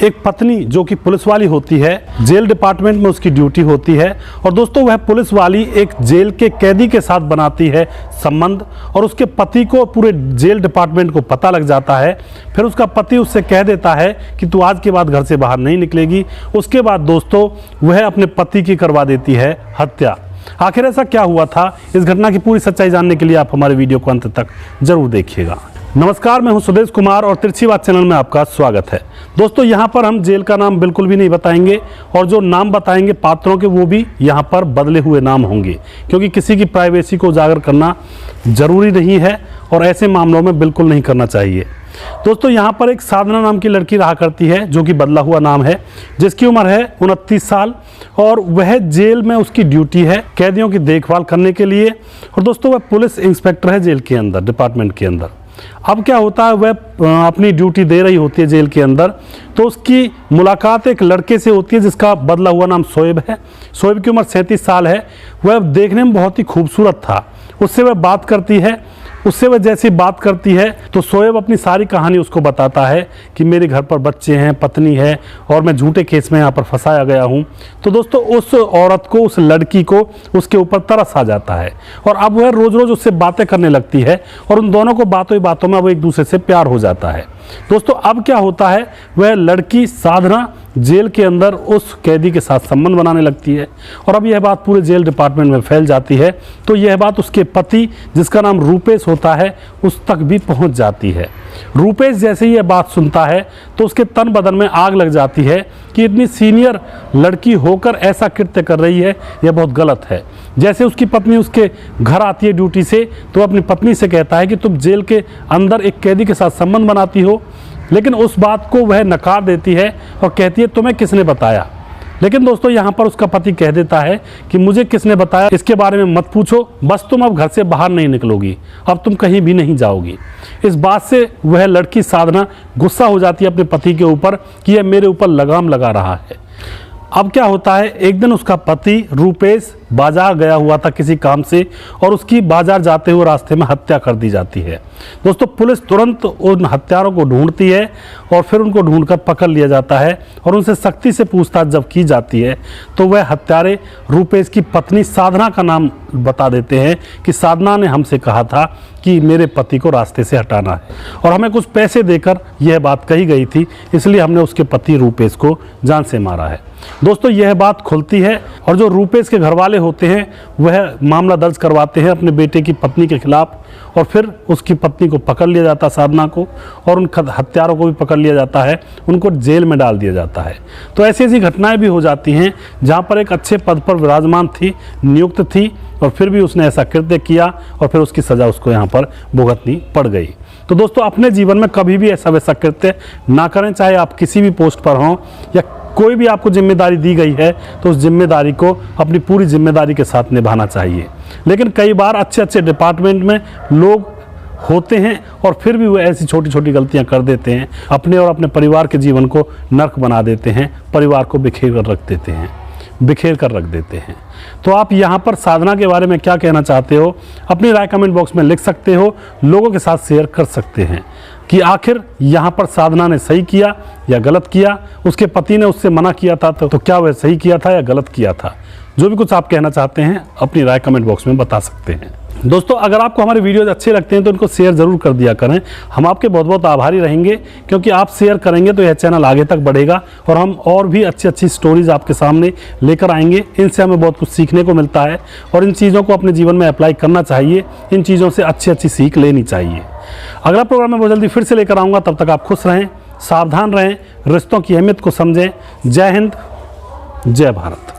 एक पत्नी जो कि पुलिस वाली होती है, जेल डिपार्टमेंट में उसकी ड्यूटी होती है और दोस्तों वह पुलिस वाली एक जेल के कैदी के साथ बनाती है संबंध और उसके पति को पूरे जेल डिपार्टमेंट को पता लग जाता है। फिर उसका पति उससे कह देता है कि तू आज के बाद घर से बाहर नहीं निकलेगी। उसके बाद दोस्तों वह अपने पति की करवा देती है हत्या। आखिर ऐसा क्या हुआ था, इस घटना की पूरी सच्चाई जानने के लिए आप हमारे वीडियो को अंत तक जरूर देखिएगा। नमस्कार, मैं हूं सुदेश कुमार और तिरछी बात चैनल में आपका स्वागत है। दोस्तों यहां पर हम जेल का नाम बिल्कुल भी नहीं बताएंगे और जो नाम बताएंगे पात्रों के वो भी यहां पर बदले हुए नाम होंगे, क्योंकि किसी की प्राइवेसी को उजागर करना जरूरी नहीं है और ऐसे मामलों में बिल्कुल नहीं करना चाहिए। दोस्तों यहाँ पर एक साधना नाम की लड़की रहा करती है जो कि बदला हुआ नाम है, जिसकी उम्र है 29 साल और वह जेल में उसकी ड्यूटी है कैदियों की देखभाल करने के लिए। और दोस्तों वह पुलिस इंस्पेक्टर है जेल के अंदर, डिपार्टमेंट के अंदर। अब क्या होता है, वह अपनी ड्यूटी दे रही होती है जेल के अंदर, तो उसकी मुलाकात एक लड़के से होती है जिसका बदला हुआ नाम शोएब है। शोएब की उम्र 37 साल है। वह देखने में बहुत ही खूबसूरत था। उससे वह बात करती है। उससे वह जैसी बात करती है तो शोएब अपनी सारी कहानी उसको बताता है कि मेरे घर पर बच्चे हैं, पत्नी है और मैं झूठे केस में यहाँ पर फंसाया गया हूँ। तो दोस्तों उस औरत को, उस लड़की को उसके ऊपर तरस आ जाता है और अब वह रोज रोज उससे बातें करने लगती है और उन दोनों को बातों ही बातों में अब एक दूसरे से प्यार हो जाता है। दोस्तों अब क्या होता है, वह लड़की साधना जेल के अंदर उस कैदी के साथ संबंध बनाने लगती है और अब यह बात पूरे जेल डिपार्टमेंट में फैल जाती है। तो यह बात उसके पति, जिसका नाम रूपेश होता है, उस तक भी पहुंच जाती है। रूपेश जैसे ही यह बात सुनता है तो उसके तन बदन में आग लग जाती है कि इतनी सीनियर लड़की होकर ऐसा कृत्य कर रही है, यह बहुत गलत है। जैसे उसकी पत्नी उसके घर आती है ड्यूटी से तो अपनी पत्नी से कहता है कि तुम जेल के अंदर एक कैदी के साथ संबंध बनाती हो, लेकिन उस बात को वह नकार देती है और कहती है तुम्हें किसने बताया। लेकिन दोस्तों यहाँ पर उसका पति कह देता है कि मुझे किसने बताया इसके बारे में मत पूछो, बस तुम अब घर से बाहर नहीं निकलोगी, अब तुम कहीं भी नहीं जाओगी। इस बात से वह लड़की साधना गुस्सा हो जाती है अपने पति के ऊपर कि यह मेरे ऊपर लगाम लगा रहा है। अब क्या होता है, एक दिन उसका पति रूपेश बाजार गया हुआ था किसी काम से और उसकी बाजार जाते हुए रास्ते में हत्या कर दी जाती है। दोस्तों पुलिस तुरंत उन हत्यारों को ढूंढती है और फिर उनको ढूंढकर पकड़ लिया जाता है और उनसे सख्ती से पूछताछ जब की जाती है तो वह हत्यारे रूपेश की पत्नी साधना का नाम बता देते हैं कि साधना ने हमसे कहा था कि मेरे पति को रास्ते से हटाना है और हमें कुछ पैसे देकर यह बात कही गई थी, इसलिए हमने उसके पति रूपेश को जान से मारा है। दोस्तों यह बात खुलती है और जो रूपेश के घर वाले होते हैं वह मामला दर्ज करवाते हैं अपने बेटे की पत्नी के खिलाफ और फिर उसकी पत्नी को पकड़ लिया जाता है, साधना को, और उन हत्यारों को भी पकड़ लिया जाता है, उनको जेल में डाल दिया जाता है। तो ऐसी ऐसी घटनाएं भी हो जाती हैं जहां पर एक अच्छे पद पर विराजमान थी, नियुक्त थी और फिर भी उसने ऐसा कृत्य किया और फिर उसकी सज़ा उसको यहाँ पर भुगतनी पड़ गई। तो दोस्तों अपने जीवन में कभी भी ऐसा वैसा कृत्य ना करें, चाहे आप किसी भी पोस्ट पर हों या कोई भी आपको जिम्मेदारी दी गई है तो उस जिम्मेदारी को अपनी पूरी जिम्मेदारी के साथ निभाना चाहिए। लेकिन कई बार अच्छे अच्छे डिपार्टमेंट में लोग होते हैं और फिर भी वो ऐसी छोटी छोटी गलतियां कर देते हैं, अपने और अपने परिवार के जीवन को नर्क बना देते हैं, परिवार को बिखेर कर रख देते हैं। तो आप यहाँ पर साधना के बारे में क्या कहना चाहते हो, अपनी राय कमेंट बॉक्स में लिख सकते हो, लोगों के साथ शेयर कर सकते हैं कि आखिर यहाँ पर साधना ने सही किया या गलत किया। उसके पति ने उससे मना किया था तो क्या वह सही किया था या गलत किया था। जो भी कुछ आप कहना चाहते हैं अपनी राय कमेंट बॉक्स में बता सकते हैं। दोस्तों अगर आपको हमारे वीडियोज अच्छे लगते हैं तो इनको शेयर ज़रूर कर दिया करें। हम आपके बहुत बहुत आभारी रहेंगे, क्योंकि आप शेयर करेंगे तो यह चैनल आगे तक बढ़ेगा और हम और भी अच्छी अच्छी स्टोरीज आपके सामने लेकर आएंगे। इनसे हमें बहुत कुछ सीखने को मिलता है और इन चीज़ों को अपने जीवन में अप्लाई करना चाहिए। इन चीज़ों से अच्छी अच्छी सीख लेनी चाहिए। अगला प्रोग्राम मैं बहुत जल्दी फिर से लेकर आऊँगा। तब तक आप खुश रहें, सावधान रहें, रिश्तों की अहमियत को समझें। जय हिंद, जय भारत।